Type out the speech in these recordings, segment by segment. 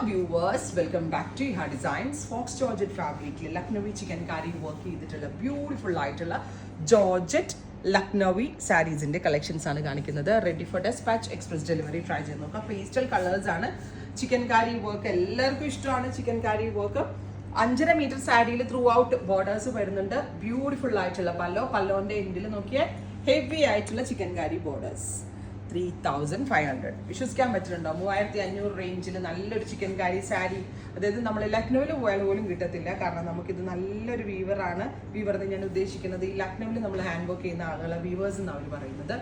viewers, welcome back to Iha Designs. Fox Georgette fabric Lucknowi chicankari work ചെയ്തിട്ടുള്ള beautiful ആയിട്ടുള്ള georgette Lucknowi സാരീസിന്റെ collections ആണ് കാണിക്കുന്നത്. Ready for despatch express delivery try ചെയ്ത് നോക്കാം. പേസ്റ്റൽ കളേഴ്സ് ആണ്. ചിക്കൻകാരി വർക്ക് എല്ലാവർക്കും ഇഷ്ടമാണ്. ചിക്കൻകാരി വർക്ക് 5.5 മീറ്റർ സാരിയിൽ ത്രൂ ഔട്ട് ബോർഡേഴ്സ് വരുന്നുണ്ട്. ബ്യൂട്ടിഫുൾ ആയിട്ടുള്ള പല്ലോന്റെ എൻഡിൽ നോക്കിയാൽ ഹെവി ആയിട്ടുള്ള ചിക്കൻകാരി ബോർഡേഴ്സ്. 3,500 വിശ്വസിക്കാൻ പറ്റുന്നുണ്ടോ? 3,500 റേഞ്ചിൽ നല്ലൊരു ചിക്കൻകാരി സാരി. അതായത് നമ്മൾ ലക്നൗവിൽ പോയാൽ പോലും കിട്ടത്തില്ല. കാരണം നമുക്കിത് നല്ലൊരു വീവറാണ്. വീവർ എന്ന് ഞാൻ ഉദ്ദേശിക്കുന്നത് ഈ ലക്നൗവിൽ നമ്മൾ ഹാൻഡ് വർക്ക് ചെയ്യുന്ന ആളുകളെ വീവേഴ്സ് എന്ന് അവർ പറയുന്നത്.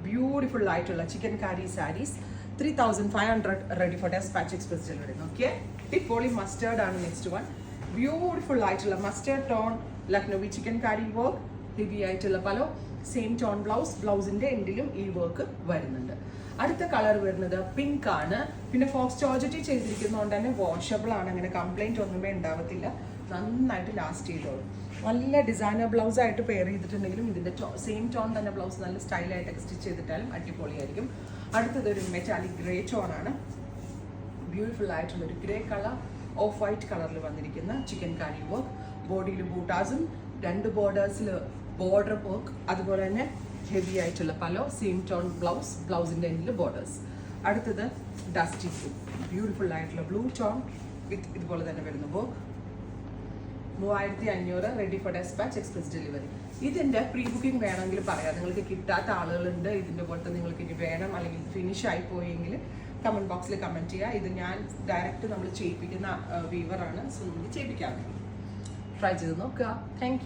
ബ്യൂട്ടിഫുൾ ആയിട്ടുള്ള chikankari saris 3,500 ready for despatch express delivery. നോക്കിയേ, ടിപ്പോളി മസ്റ്റേർഡ് ആണ് നെക്സ്റ്റ് വൺ. ബ്യൂട്ടിഫുൾ ആയിട്ടുള്ള മസ്റ്റേർഡ് ടോൺ ലക്നൗവി ചിക്കൻകാരി വർക്ക്. ഹെവി ആയിട്ടുള്ള പലോ സെയിം ടോൺ ബ്ലൗസിന്റെ എൻഡിലും ഈ വർക്ക് വരുന്നുണ്ട്. അടുത്ത കളർ വരുന്നത് പിങ്ക് ആണ്. പിന്നെ ഫോക്സ് ജോർജറ്റ് ചെയ്തിരിക്കുന്നതുകൊണ്ട് തന്നെ വാഷബിൾ ആണ്. അങ്ങനെ കംപ്ലൈന്റ് ഒന്നുമേ ഉണ്ടാവത്തില്ല. നന്നായിട്ട് ലാസ്റ്റ് ചെയ്തോളും. നല്ല ഡിസൈനർ ബ്ലൗസ് ആയിട്ട് പെയർ ചെയ്തിട്ടുണ്ടെങ്കിലും ഇതിന്റെ സെയിം ടോൺ തന്നെ ബ്ലൗസ് നല്ല സ്റ്റൈലായിട്ടൊക്കെ സ്റ്റിച്ച് ചെയ്തിട്ടാലും അടിപൊളിയായിരിക്കും. അടുത്തത് ഒരു മെറ്റാലിക് ഗ്രേ ടോൺ ആണ്. ബ്യൂട്ടിഫുൾ ആയിട്ടുള്ള ഒരു ഗ്രേ കളർ ഓഫ് വൈറ്റ് കളറിൽ വന്നിരിക്കുന്ന ചിക്കൻകാരി വർക്ക്. ബോഡിയിൽ ബൂട്ടാസും 2 ബോർഡേഴ്സിൽ ബോർഡർ വർക്ക്. അതുപോലെ തന്നെ ഹെവി ആയിട്ടുള്ള പലോ സെയിം ടോൺ ബ്ലൗസിന്റെ എൻഡിൽ ബോർഡേഴ്സ്. അടുത്തത് ഡസ്റ്റി ബ്ലൂ. ബ്യൂട്ടിഫുൾ ആയിട്ടുള്ള ബ്ലൂ ടോൺ വിത്ത് ഇതുപോലെ തന്നെ വരുന്ന work. 3,500 ready for despatch express delivery. ഇതിന്റെ പ്രീ ബുക്കിംഗ് വേണമെങ്കിൽ പറയാം. നിങ്ങൾക്ക് കിട്ടാത്ത ആളുകളുണ്ട്. ഇതിന്റെ പോലത്തെ നിങ്ങൾക്ക് ഇനി വേണം അല്ലെങ്കിൽ ഫിനിഷ് ആയി പോയെങ്കിൽ കമന്റ് ബോക്സിൽ കമന്റ് ചെയ്യുക. ഇത് ഞാൻ ഡയറക്റ്റ് നമ്മൾ ചെയ്യിപ്പിക്കുന്ന വീവറാണ്. സോ നമുക്ക് ചെയ്യിപ്പിക്കാം. ട്രൈ ചെയ്ത് നോക്കുക. താങ്ക്